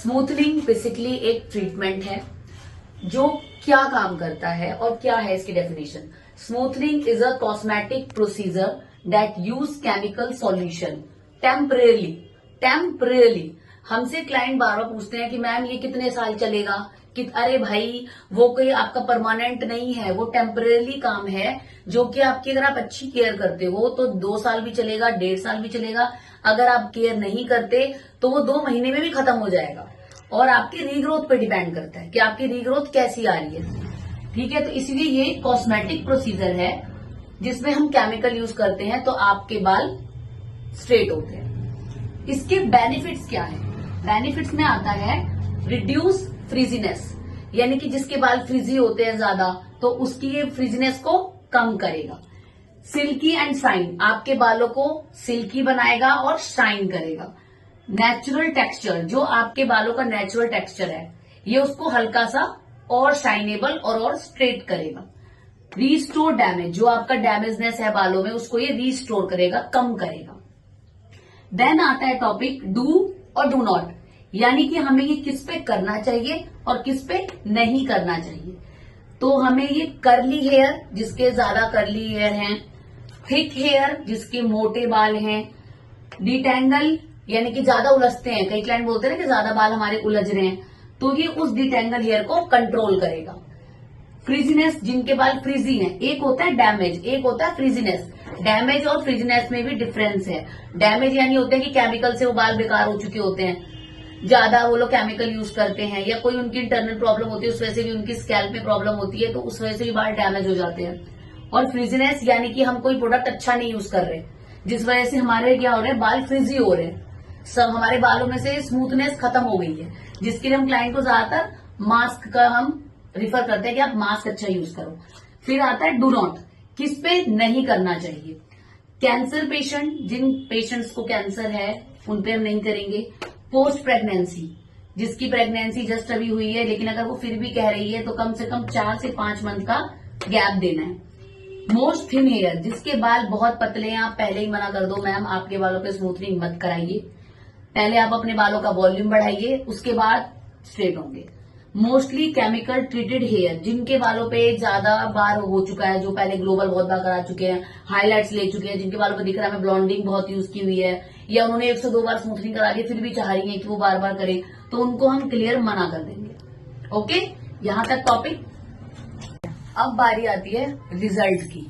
Smoothening basically एक treatment है जो क्या काम करता है और क्या है इसकी definition. Smoothening is a cosmetic procedure that use chemical solution temporarily. हमसे क्लाइंट बार बार पूछते हैं कि मैम ये कितने साल चलेगा, कि अरे भाई वो कोई आपका परमानेंट नहीं है, वो टेम्परेली काम है जो कि आपकी अगर आप अच्छी केयर करते हो तो 2 साल भी चलेगा, 1.5 साल भी चलेगा। अगर आप केयर नहीं करते तो वो 2 महीने में भी खत्म हो जाएगा और आपकी रीग्रोथ पे डिपेंड करता है कि आपकी रीग्रोथ कैसी आ रही है। ठीक है, तो इसलिए ये कॉस्मेटिक प्रोसीजर है जिसमें हम केमिकल यूज करते हैं तो आपके बाल स्ट्रेट होते हैं। इसके बेनिफिट्स क्या है? बेनिफिट्स में आता है रिड्यूस फ्रीजीनेस, यानी कि जिसके बाल फ्रीजी होते हैं ज्यादा तो उसकी ये फ्रीजीनेस को कम करेगा। सिल्की एंड शाइन, आपके बालों को सिल्की बनाएगा और शाइन करेगा। नेचुरल टेक्सचर, जो आपके बालों का नेचुरल टेक्सचर है ये उसको हल्का सा और शाइनेबल और स्ट्रेट करेगा। रीस्टोर डैमेज, जो आपका डैमेजनेस है बालों में उसको ये रीस्टोर करेगा, कम करेगा। देन आता है टॉपिक डू और डू नॉट, यानी कि हमें ये किस पे करना चाहिए और किस पे नहीं करना चाहिए। तो हमें ये कर्ली हेयर, जिसके ज्यादा कर्ली हेयर हैं, थिक हेयर जिसके मोटे बाल हैं, डिटेंगल यानी कि ज्यादा उलझते हैं, कई क्लाइंट बोलते हैं कि ज्यादा बाल हमारे उलझ रहे हैं, तो ये उस डिटेंगल हेयर को कंट्रोल करेगा। फ्रीजीनेस, जिनके बाल फ्रीजी हैं, एक होता है डैमेज, एक होता है फ्रीजीनेस। डैमेज और फ्रीजीनेस में भी डिफरेंस है। डैमेज यानी होता है कि केमिकल से वो बाल बेकार हो चुके होते हैं, ज्यादा वो लोग केमिकल यूज करते हैं या कोई उनकी इंटरनल प्रॉब्लम होती है, उस वजह से भी उनकी स्कैल्प में प्रॉब्लम होती है तो उस वजह से भी बाल डैमेज हो जाते हैं। और फ्रीजीनेस यानी कि हम कोई प्रोडक्ट अच्छा नहीं यूज कर रहे, जिस वजह से हमारे क्या हो रहे हैं, बाल फ्रीजी हो रहे हैं, सब हमारे बालों में से स्मूथनेस खत्म हो गई है, जिसके लिए हम क्लाइंट को ज्यादातर मास्क का हम रिफर करते हैं कि आप मास्क अच्छा यूज करो। फिर आता है डू नॉट, किस पे नहीं करना चाहिए। कैंसर पेशेंट, जिन पेशेंट्स को कैंसर है उन पे हम नहीं करेंगे। पोस्ट प्रेगनेंसी, जिसकी प्रेगनेंसी जस्ट अभी हुई है लेकिन अगर वो फिर भी कह रही है तो कम से कम 4 से 5 मंथ का गैप देना है। मोस्ट थिन हेयर, जिसके बाल बहुत पतले हैं, आप पहले ही मना कर दो मैम आपके बालों पे स्मूथनिंग मत कराइए, पहले आप अपने बालों का वॉल्यूम बढ़ाइए उसके बाद स्ट्रेट होंगे। मोस्टली केमिकल ट्रीटेड हेयर, जिनके बालों पे ज्यादा बार हो चुका है, जो पहले ग्लोबल बहुत बार करा चुके हैं, हाईलाइट्स ले चुके हैं, जिनके बालों पे दिख रहा है ब्लॉन्डिंग बहुत यूज की हुई है या उन्होंने 102 बार स्मूथनिंग करा दी फिर भी चाह रही है कि वो बार बार करें, तो उनको हम क्लियर मना कर देंगे। ओके, यहां तक टॉपिक। अब बारी आती है रिजल्ट की,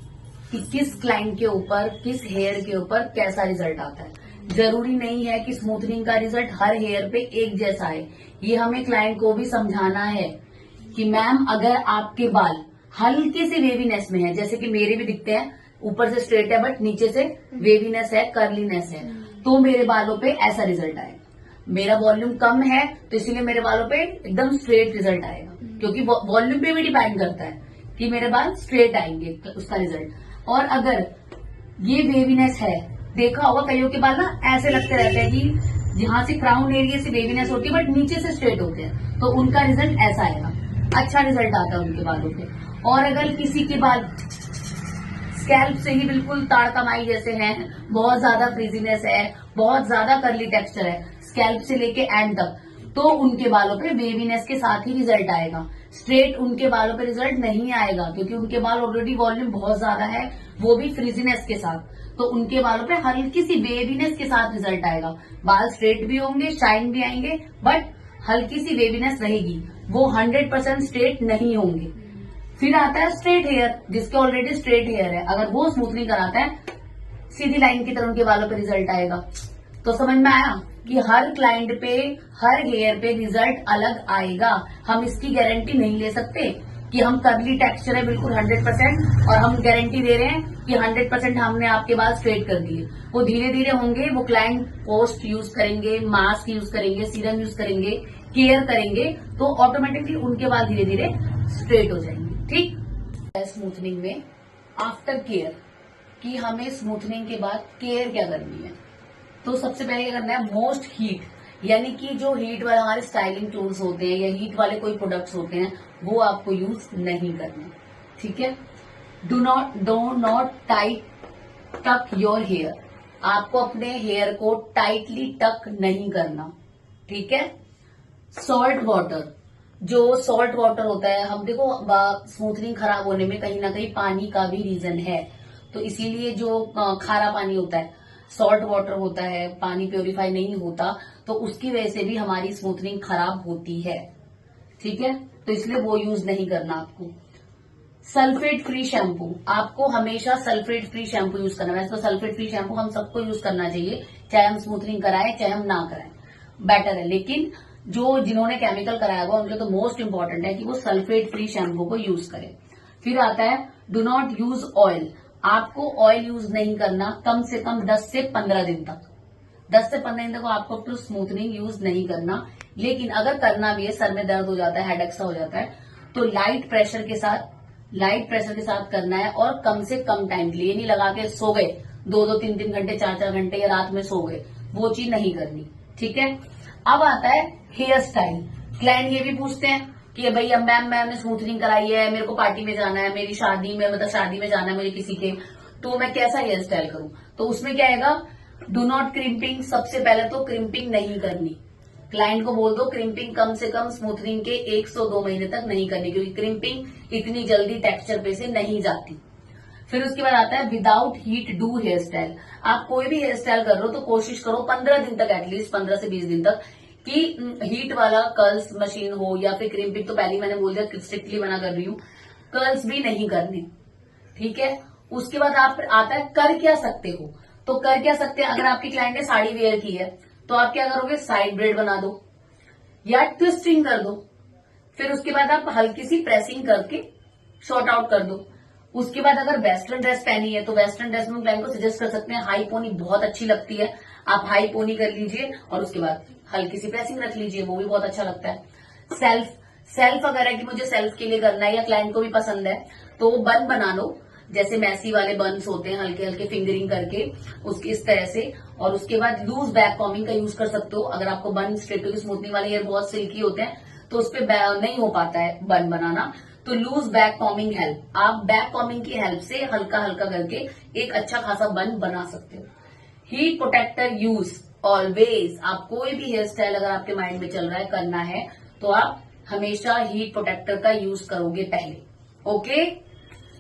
कि किस क्लाइंट के ऊपर, किस हेयर के ऊपर कैसा रिजल्ट आता है। जरूरी नहीं है कि स्मूथनिंग का रिजल्ट हर हेयर पे एक जैसा है, ये हमें क्लाइंट को भी समझाना है कि मैम अगर आपके बाल हल्के से वेवीनेस में है, जैसे कि मेरे भी दिखते हैं ऊपर से स्ट्रेट है बट नीचे से वेवीनेस है, कर्लीनेस है, तो मेरे बालों पे ऐसा रिजल्ट आएगा। मेरा वॉल्यूम कम है तो इसीलिए मेरे बालों पे एकदम स्ट्रेट रिजल्ट आएगा, क्योंकि वॉल्यूम पे भी डिपेंड करता है कि मेरे बाल स्ट्रेट आएंगे उसका रिजल्ट। और अगर ये वेवीनेस है, देखा होगा कईयों के बाल ना ऐसे लगते रहते हैं कि जहां से क्राउन एरिया से वेवीनेस होती है बट नीचे से स्ट्रेट होते हैं, तो उनका रिजल्ट ऐसा आएगा, अच्छा रिजल्ट आता है उनके बालों पे। और अगर किसी के बाल स्कैल्प से ही बिल्कुल ताड़ कमाई जैसे हैं, बहुत ज्यादा फ्रीजीनेस है, बहुत ज्यादा कर्ली टेक्सचर है स्कैल्प से लेके एंड तक, तो उनके बालों पे वेवीनेस के साथ ही रिजल्ट आएगा। स्ट्रेट उनके बालों पे रिजल्ट नहीं आएगा क्योंकि उनके बाल ऑलरेडी वॉल्यूम बहुत ज्यादा है, वो भी फ्रीजीनेस के साथ, तो उनके बालों पे हल्की सी वेवीनेस के साथ रिजल्ट आएगा। बाल स्ट्रेट भी होंगे, शाइन भी आएंगे, बट हल्की सी वेवीनेस रहेगी, वो 100% स्ट्रेट नहीं होंगे। फिर आता है स्ट्रेट हेयर, जिसके ऑलरेडी स्ट्रेट हेयर है, अगर वो स्मूथनिंग कराता है सीधी लाइन की तरह उनके बालों पे रिजल्ट आएगा। तो समझ में आया कि हर क्लाइंट पे, हर हेयर पे रिजल्ट अलग आएगा। हम इसकी गारंटी नहीं ले सकते कि हम कर्ली टेक्सचर है बिल्कुल 100% और हम गारंटी दे रहे हैं कि 100% हमने आपके बाल स्ट्रेट कर दिए। वो धीरे धीरे होंगे, वो क्लाइंट पोस्ट यूज करेंगे, मास्क यूज करेंगे, सीरम यूज करेंगे, केयर करेंगे, तो ऑटोमेटिकली उनके बाल धीरे धीरे स्ट्रेट हो जाएंगे। ठीक, स्मूथनिंग में आफ्टर केयर, कि हमें स्मूथनिंग के बाद केयर क्या करनी है। तो सबसे पहले क्या करना है, मोस्ट हीट, यानी कि जो हीट वाले हमारे स्टाइलिंग टूल्स होते हैं या हीट वाले कोई प्रोडक्ट्स होते हैं वो आपको यूज नहीं करने। ठीक है, डू नॉट टाइट टक योर हेयर, आपको अपने हेयर को टाइटली टक नहीं करना। ठीक है, सॉल्ट वाटर, जो सॉल्ट वाटर होता है, हम देखो स्मूथनिंग खराब होने में कहीं ना कहीं पानी का भी रीजन है। तो इसीलिए जो खारा पानी होता है, सॉल्ट वाटर होता है, पानी प्योरीफाई नहीं होता, तो उसकी वजह से भी हमारी स्मूथनिंग खराब होती है। ठीक है, तो इसलिए वो यूज नहीं करना आपको। सल्फेट फ्री शैम्पू, आपको हमेशा सल्फेट फ्री शैम्पू यूज करना है। वैसे तो सल्फेट फ्री शैम्पू हम सबको यूज करना चाहिए, चाहे हम स्मूथनिंग कराएं चाहे हम ना कराएं, बेटर है। लेकिन जो जिन्होंने केमिकल कराया हुआ उनके तो मोस्ट इंपॉर्टेंट है कि वो सल्फेट फ्री शैम्पू को यूज करें। फिर आता है डू नॉट यूज ऑयल, आपको ऑयल यूज नहीं करना कम से कम 10 से 15 दिन तक। 10 से 15 दिन तक आपको तो स्मूथनिंग यूज नहीं करना। लेकिन अगर करना भी है, सर में दर्द हो जाता है, हेडेक सा हो जाता है, तो लाइट प्रेशर के साथ करना है, और कम से कम टाइम के लिए। ये नहीं लगा के सो गए 2-2, 3-3 घंटे, 4-4 घंटे या रात में सो गए, वो चीज नहीं करनी। ठीक है, अब आता है हेयर स्टाइल। क्लाइंट ये भी पूछते हैं कि भाई अब मैंने स्मूथनिंग कराई है, मेरे को पार्टी में जाना है, मेरी शादी में, मतलब शादी में जाना है मुझे किसी के, तो मैं कैसा हेयर स्टाइल करूं। तो उसमें क्या आएगा, डू नॉट क्रिम्पिंग। सबसे पहले तो क्रिम्पिंग नहीं करनी। क्लाइंट को बोल दो क्रिम्पिंग कम से कम स्मूथनिंग के 1 से 2 महीने तक नहीं करनी, क्योंकि क्रिम्पिंग इतनी जल्दी टेक्सचर पे से नहीं जाती। फिर उसके बाद आता है without heat do here style. आप कोई भी हेयर स्टाइल कर रहे हो तो कोशिश करो 15 दिन तक, एटलीस्ट 15 से 20 दिन तक, कि हीट वाला कर्ल्स मशीन हो या फिर क्रिम्पिंग। तो पहले ही मैंने बोल दिया स्ट्रिक्टली मना कर रही हूँ, कर्ल्स भी नहीं करने। ठीक है, उसके बाद आप आता है कर क्या सकते हो। तो कर क्या सकते हैं, अगर आपकी क्लाइंट ने साड़ी वेयर की है तो आप क्या करोगे, साइड ब्रेड बना दो या ट्विस्टिंग कर दो। फिर उसके बाद आप हल्की सी प्रेसिंग करके शॉर्ट आउट कर दो। उसके बाद अगर वेस्टर्न ड्रेस पहनी है तो वेस्टर्न ड्रेस में क्लाइंट को सजेस्ट कर सकते हैं, हाई पोनी बहुत अच्छी लगती है, आप हाई पोनी कर लीजिए और उसके बाद हल्की सी प्रेसिंग रख लीजिए, वो भी बहुत अच्छा लगता है। सेल्फ अगर है कि मुझे सेल्फ के लिए करना है या क्लाइंट को भी पसंद है, तो बन बना लो, जैसे मैसी वाले बन्स होते हैं, हल्के हल्के फिंगरिंग करके उसकी इस तरह से। और उसके बाद लूज बैक कॉमिंग का यूज कर सकते हो। अगर आपको बन स्ट्रेट, क्योंकि स्मूथनिंग वाले हेयर बहुत सिल्की होते हैं तो उस पर नहीं हो पाता है बन बनाना, तो लूज बैक कॉमिंग हेल्प, आप बैक कॉमिंग की हेल्प से हल्का हल्का करके एक अच्छा खासा बन बना सकते हो। Heat protector use always. आप कोई भी हेयर स्टाइल अगर आपके माइंड में चल रहा है करना है तो आप हमेशा हीट प्रोटेक्टर का यूज करोगे पहले। ओके।